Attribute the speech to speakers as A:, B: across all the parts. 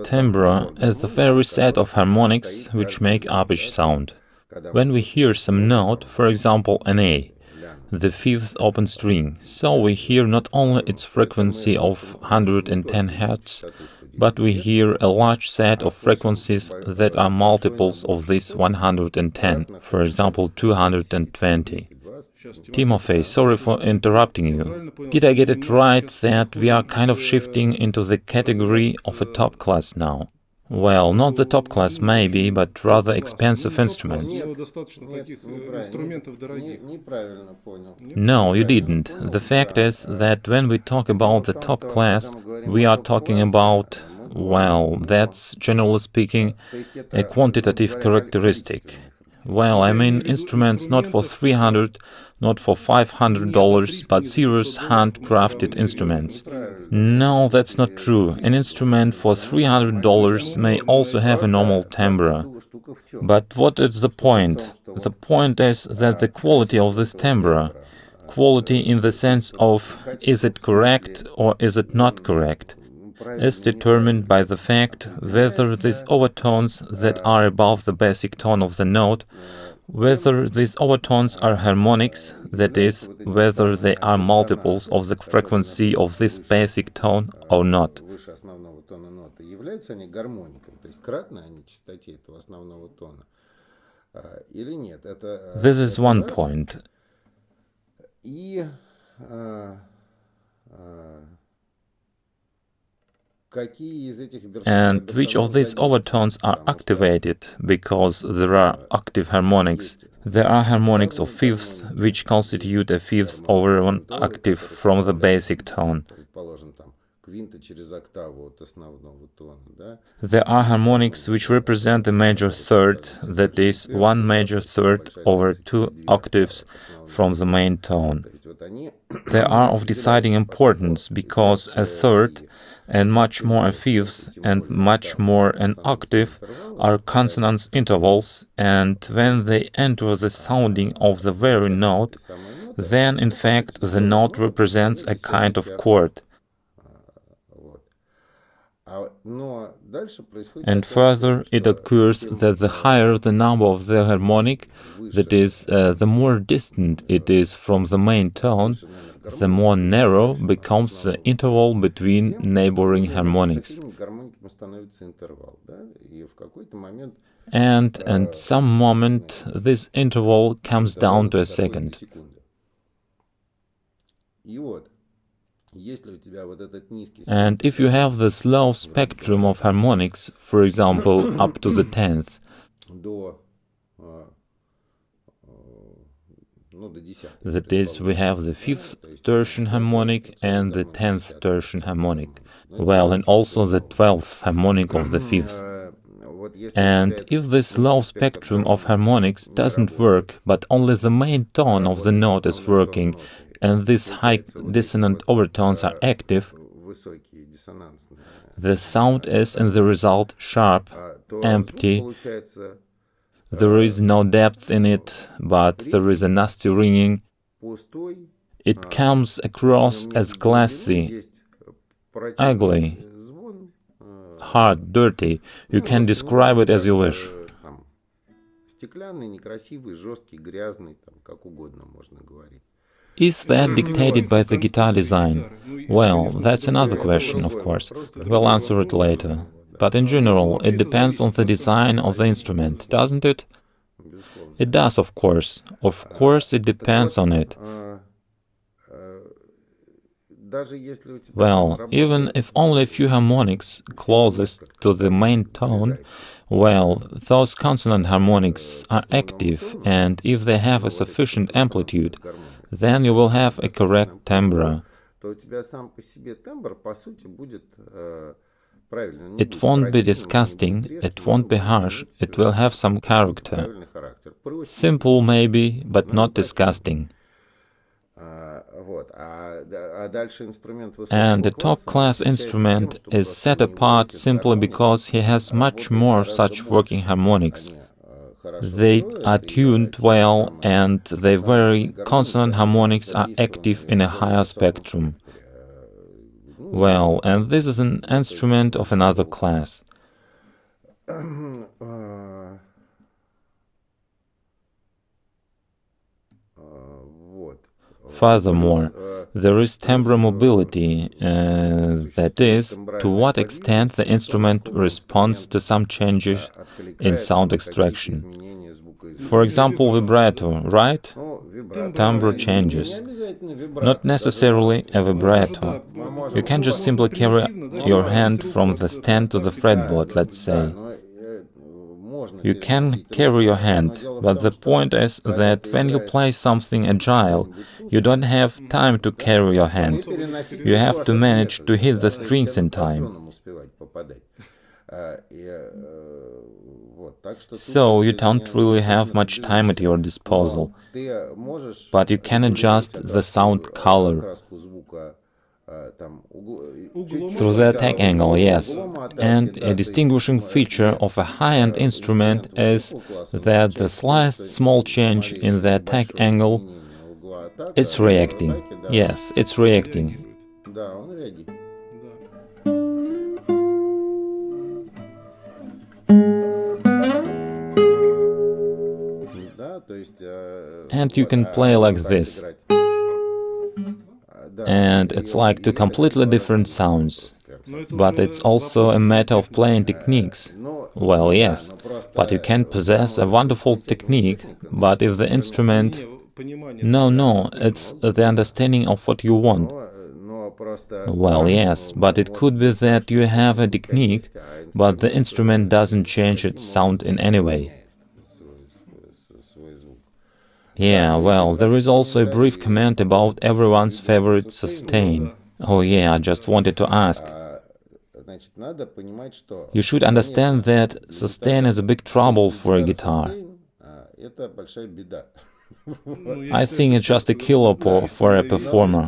A: Timbre is the very set of harmonics which make up each sound. When we hear some note, for example an A, the fifth open string, so we hear not only its frequency of 110 Hz, but we hear a large set of frequencies that are multiples of this 110, for example 220. Timofey, sorry for interrupting you. Did I get it right that we are kind of shifting into the category of a top class now? Well, not the top class maybe, but rather expensive instruments. No, you didn't. The fact is that when we talk about the top class, we are talking about, well, that's, generally speaking, a quantitative characteristic. Well, I mean instruments not for $300, not for $500, but serious handcrafted instruments. No, that's not true. An instrument for $300 may also have a normal timbre. But what is the point? The point is that the quality of this timbre, quality in the sense of is it correct or is it not correct, is determined by the fact whether these overtones that are above the basic tone of the note, whether these overtones are harmonics, that is, whether they are multiples of the frequency of this basic tone or not. This is one point. And which of these overtones are activated, because there are octave harmonics. There are harmonics of fifths, which constitute a fifth over one octave from the basic tone. There are harmonics which represent the major third, that is, one major third over 2 octaves from the main tone. They are of deciding importance, because a third and much more a fifth and much more an octave are consonance intervals, and when they enter the sounding of the very note, then in fact the note represents a kind of chord. And further, it occurs that the higher the number of the harmonic, that is, the more distant it is from the main tone, the more narrow becomes the interval between neighboring harmonics. And at some moment, this interval comes down to a second. And if you have this low spectrum of harmonics, for example, up to the 10th, that is, we have the 5th tertian harmonic and the 10th tertian harmonic, well, and also the 12th harmonic of the 5th. And if this low spectrum of harmonics doesn't work, but only the main tone of the note is working, and these high dissonant overtones are active, the sound is in the result sharp, empty. There is no depth in it, but there is a nasty ringing. It comes across as glassy, ugly, hard, dirty. You can describe it as you wish. Is that dictated by the guitar design? Well, that's another question, of course. We'll answer it later. But in general, it depends on the design of the instrument, doesn't it? It does, of course. Of course, it depends on it. Well, even if only a few harmonics closest to the main tone, well, those consonant harmonics are active, and if they have a sufficient amplitude, then you will have a correct timbre. It won't be disgusting, it won't be harsh, it will have some character. Simple maybe, but not disgusting. And a top-class instrument is set apart simply because he has much more such working harmonics. They are tuned well, and their very consonant harmonics are active in a higher spectrum. Well, and this is an instrument of another class. Furthermore, there is timbre mobility, that is, to what extent the instrument responds to some changes in sound extraction. For example, vibrato, right? Timbre changes. Not necessarily a vibrato. You can just simply carry your hand from the stand to the fretboard, let's say. You can carry your hand, but the point is that when you play something agile, you don't have time to carry your hand. You have to manage to hit the strings in time. So you don't really have much time at your disposal, but you can adjust the sound color through the attack angle, yes. And a distinguishing feature of a high-end instrument is that the slightest small change in the attack angle, it's reacting. Yes, it's reacting. And you can play like this. And it's like two completely different sounds. But it's also a matter of playing techniques. Well, yes, but you can possess a wonderful technique, but if the instrument... No, it's the understanding of what you want. Well, yes, but it could be that you have a technique, but the instrument doesn't change its sound in any way. Yeah, well, there is also a brief comment about everyone's favorite sustain. Oh yeah, I just wanted to ask. You should understand that sustain is a big trouble for a guitar. I think it's just a killer for a performer.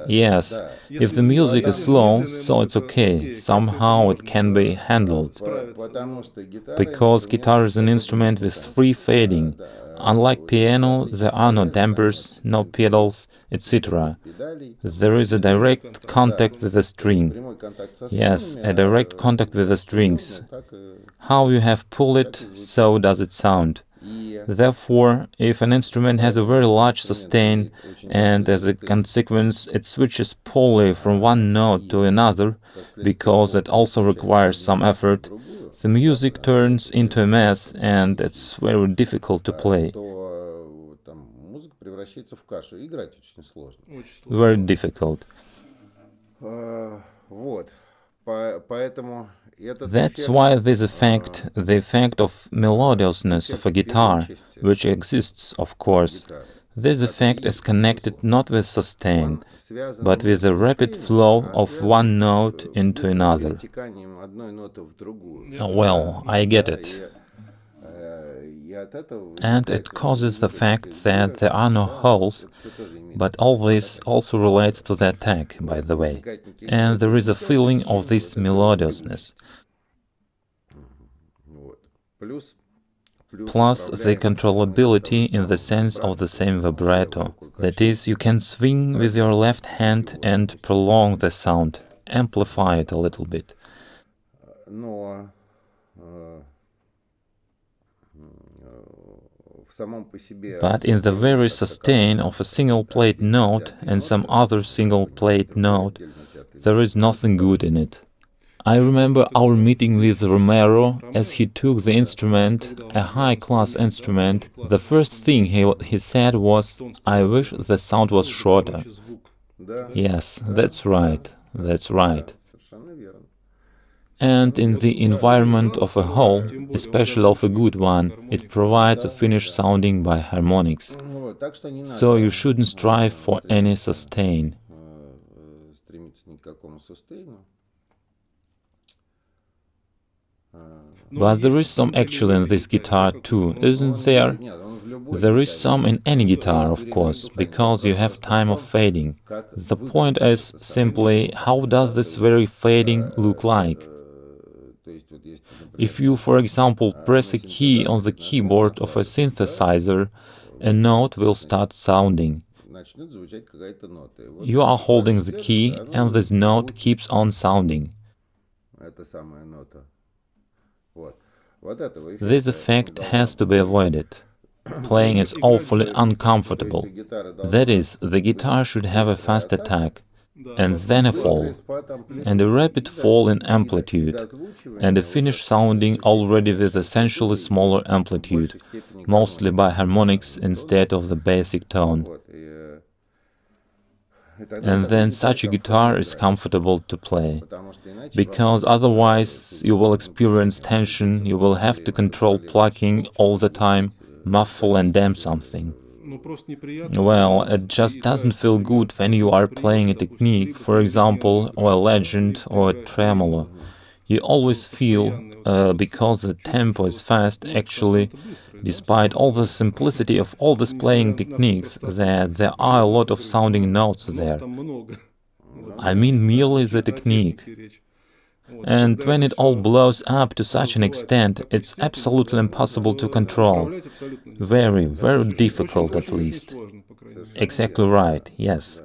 A: Yes, if the music is slow, so it's okay, somehow it can be handled. Because guitar is an instrument with free fading. Unlike piano, there are no dampers, no pedals, etc. There is a direct contact with the string. Yes, a direct contact with the strings. How you have pulled it, so does it sound. Therefore, if an instrument has a very large sustain, and as a consequence it switches poorly from one note to another, because it also requires some effort, the music turns into a mess and it's very difficult to play. Very difficult. That's why this effect, the effect of melodiousness of a guitar, which exists, of course, this effect is connected not with sustain, but with the rapid flow of one note into another. Well, I get it. And it causes the fact that there are no holes, but all this also relates to the attack, by the way, and there is a feeling of this melodiousness. Plus the controllability in the sense of the same vibrato. That is, you can swing with your left hand and prolong the sound, amplify it a little bit. But in the very sustain of a single-played note and some other single-played note, there is nothing good in it. I remember our meeting with Romero as he took the instrument, a high-class instrument. The first thing he said was, "I wish the sound was shorter." Yes, that's right, that's right. And in the environment of a whole, especially of a good one, it provides a finished sounding by harmonics. So you shouldn't strive for any sustain. But there is some actually in this guitar too, isn't there? There is some in any guitar, of course, because you have time of fading. The point is simply, how does this very fading look like? If you, for example, press a key on the keyboard of a synthesizer, a note will start sounding. You are holding the key, and this note keeps on sounding. This effect has to be avoided. Playing is awfully uncomfortable. That is, the guitar should have a fast attack, and then a fall, and a rapid fall in amplitude, and a finish sounding already with essentially smaller amplitude, mostly by harmonics instead of the basic tone. And then such a guitar is comfortable to play, because otherwise you will experience tension, you will have to control plucking all the time, muffle and damp something. Well, it just doesn't feel good when you are playing a technique, for example, or a legend or a tremolo. You always feel, because the tempo is fast, actually, despite all the simplicity of all these playing techniques, that there are a lot of sounding notes there. I mean merely the technique. And when it all blows up to such an extent, it's absolutely impossible to control. Very, very difficult at least. Exactly right, yes.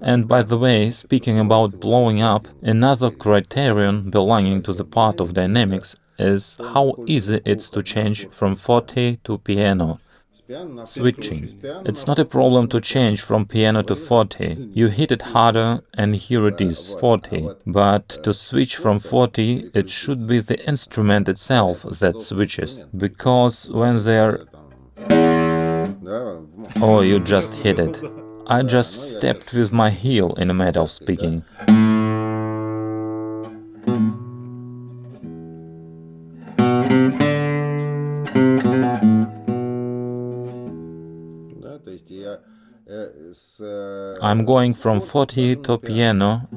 A: And by the way, speaking about blowing up, another criterion belonging to the part of dynamics is how easy it's to change from forte to piano. Switching. It's not a problem to change from piano to forte. You hit it harder and here it is, forte. But to switch from forte, it should be the instrument itself that switches. Because when they're... Oh, you just hit it. I just stepped with my heel, in a matter of speaking. I'm going from forte to piano.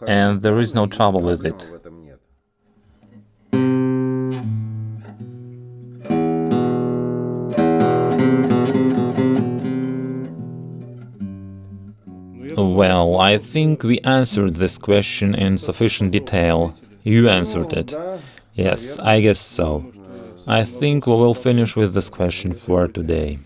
A: And there is no trouble with it. Well, I think we answered this question in sufficient detail. You answered it. Yes, I guess so. I think we will finish with this question for today.